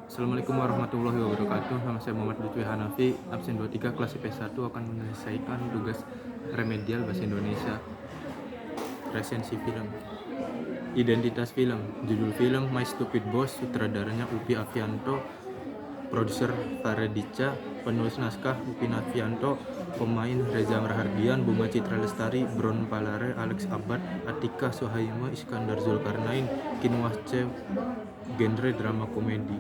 Assalamualaikum warahmatullahi wabarakatuh. Nama saya Muhammad Lutfi Hanafi, absen 23 kelas IP1 akan menyelesaikan tugas remedial Bahasa Indonesia. Resensi film. Identitas film. Judul film My Stupid Boss, sutradaranya Upi Avianto, produser Faredica, penulis naskah Upin Avianto, pemain Reza Rahardian, Bunga Citra Lestari, Bron Palare, Alex Abad, Atika Sohaima, Iskandar Zulkarnain, Kinwahce, genre drama komedi.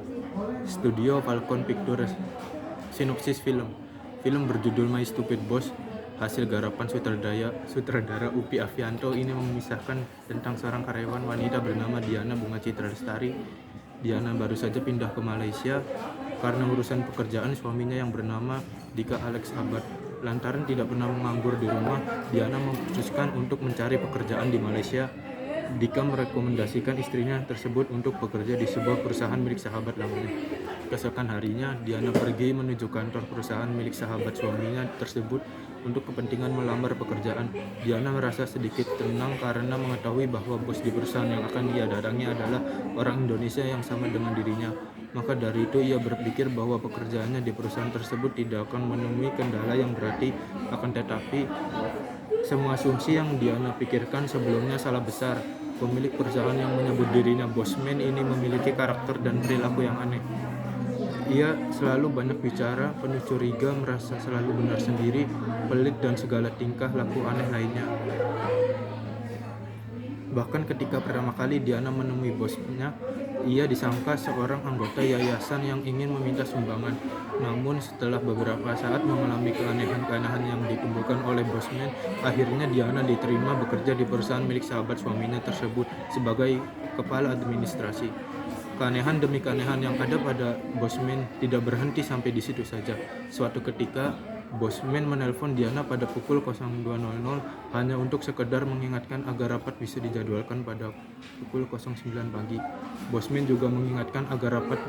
Studio Falcon Pictures. Sinopsis film. Film berjudul My Stupid Boss, hasil garapan sutradara Upi Avianto, ini mengisahkan tentang seorang karyawan wanita bernama Diana Bunga Citra Lestari. Diana baru saja pindah ke Malaysia karena urusan pekerjaan suaminya yang bernama Dika Alex Abad. Lantaran tidak pernah menganggur di rumah, Diana memutuskan untuk mencari pekerjaan di Malaysia. Dika merekomendasikan istrinya tersebut untuk bekerja di sebuah perusahaan milik sahabat lamanya. Keesokan harinya, Diana pergi menuju kantor perusahaan milik sahabat suaminya tersebut untuk kepentingan melamar pekerjaan. Diana merasa sedikit tenang karena mengetahui bahwa bos di perusahaan yang akan dia datangi adalah orang Indonesia yang sama dengan dirinya. Maka dari itu ia berpikir bahwa pekerjaannya di perusahaan tersebut tidak akan menemui kendala yang berarti. Akan tetapi, semua asumsi yang Diana pikirkan sebelumnya salah besar. Pemilik perusahaan yang menyebut dirinya Bosman ini memiliki karakter dan perilaku yang aneh. Ia selalu banyak bicara, penuh curiga, merasa selalu benar sendiri, pelit, dan segala tingkah laku aneh lainnya. Bahkan ketika pertama kali Diana menemui bosnya, ia disangka seorang anggota yayasan yang ingin meminta sumbangan. Namun setelah beberapa saat mengalami keanehan-keanehan yang ditimbulkan oleh Bosman, akhirnya Diana diterima bekerja di perusahaan milik sahabat suaminya tersebut sebagai kepala administrasi. Keanehan demi keanehan yang ada pada Bosman tidak berhenti sampai di situ saja. Suatu ketika, Bosman menelpon Diana pada pukul 02.00 hanya untuk sekedar mengingatkan agar rapat bisa dijadwalkan pada pukul 09 pagi. Bosman juga mengingatkan agar rapat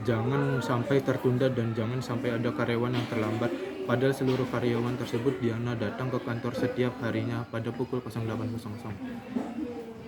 jangan sampai tertunda dan jangan sampai ada karyawan yang terlambat. Padahal seluruh karyawan tersebut Diana datang ke kantor setiap harinya pada pukul 08.00.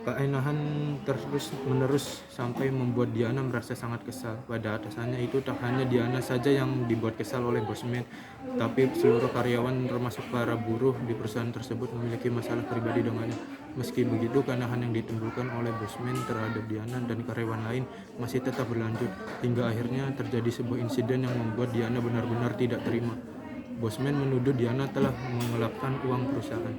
Keanehan terus menerus sampai membuat Diana merasa sangat kesal. Pada atasannya itu tak hanya Diana saja yang dibuat kesal oleh Bosman, tapi seluruh karyawan termasuk para buruh di perusahaan tersebut memiliki masalah pribadi dengannya. Meski begitu, keanehan yang ditimbulkan oleh Bosman terhadap Diana dan karyawan lain masih tetap berlanjut, hingga akhirnya terjadi sebuah insiden yang membuat Diana benar-benar tidak terima. Bosman menuduh Diana telah mengelapkan uang perusahaan.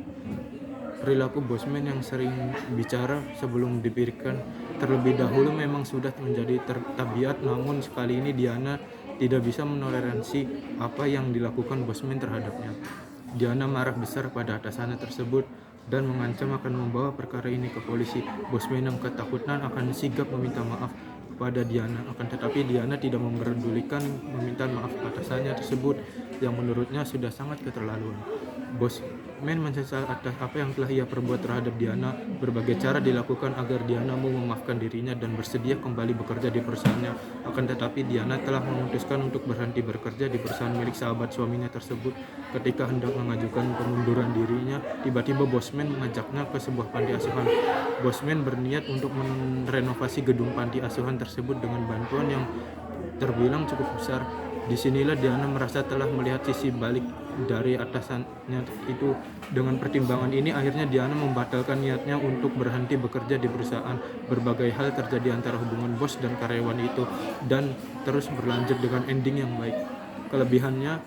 Perilaku Bosman yang sering bicara sebelum dipikirkan terlebih dahulu memang sudah menjadi tabiat, namun sekali ini Diana tidak bisa menoleransi apa yang dilakukan Bosman terhadapnya. Diana marah besar pada atasannya tersebut dan mengancam akan membawa perkara ini ke polisi. Bosman yang ketakutan akan sigap meminta maaf kepada Diana, akan tetapi Diana tidak memperdulikan meminta maaf atasannya tersebut yang menurutnya sudah sangat keterlaluan. Bosman menyesal atas apa yang telah ia perbuat terhadap Diana. Berbagai cara dilakukan agar Diana mau memaafkan dirinya dan bersedia kembali bekerja di perusahaannya. Akan tetapi Diana telah memutuskan untuk berhenti bekerja di perusahaan milik sahabat suaminya tersebut. Ketika hendak mengajukan pengunduran dirinya, tiba-tiba Bosman mengajaknya ke sebuah panti asuhan. Bosman berniat untuk merenovasi gedung panti asuhan tersebut dengan bantuan yang terbilang cukup besar. Disinilah Diana merasa telah melihat sisi balik dari atasannya itu. Dengan pertimbangan ini, akhirnya Diana membatalkan niatnya untuk berhenti bekerja di perusahaan. Berbagai hal terjadi antara hubungan bos dan karyawan itu dan terus berlanjut dengan ending yang baik. Kelebihannya,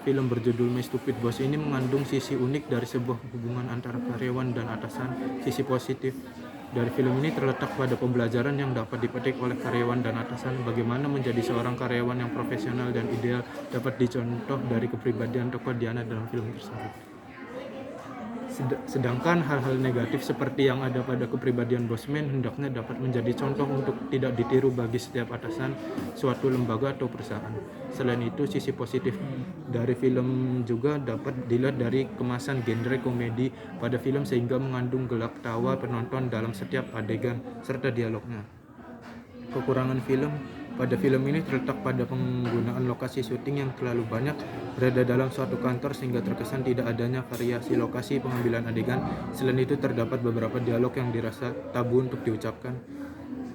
film berjudul My Stupid Boss ini mengandung sisi unik dari sebuah hubungan antara karyawan dan atasan. Sisi positif dari film ini terletak pada pembelajaran yang dapat dipetik oleh karyawan dan atasan. Bagaimana menjadi seorang karyawan yang profesional dan ideal dapat dicontoh dari kepribadian tokoh Diana dalam film tersebut. Sedangkan hal-hal negatif seperti yang ada pada kepribadian Bosman hendaknya dapat menjadi contoh untuk tidak ditiru bagi setiap atasan suatu lembaga atau perusahaan. Selain itu, sisi positif dari film juga dapat dilihat dari kemasan genre komedi pada film sehingga mengandung gelak tawa penonton dalam setiap adegan serta dialognya. Kekurangan film pada film ini terletak pada penggunaan lokasi syuting yang terlalu banyak berada dalam suatu kantor sehingga terkesan tidak adanya variasi lokasi pengambilan adegan. Selain itu, terdapat beberapa dialog yang dirasa tabu untuk diucapkan.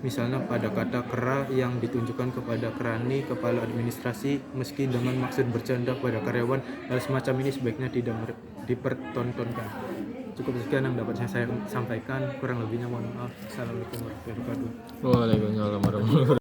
Misalnya pada kata kera yang ditunjukkan kepada kerani, kepala administrasi, meski dengan maksud bercanda pada karyawan. Hal semacam ini sebaiknya tidak dipertontonkan. Cukup sekian yang dapat saya sampaikan, kurang lebihnya mohon maaf. Assalamualaikum warahmatullahi wabarakatuh. Waalaikumsalam warahmatullahi wabarakatuh.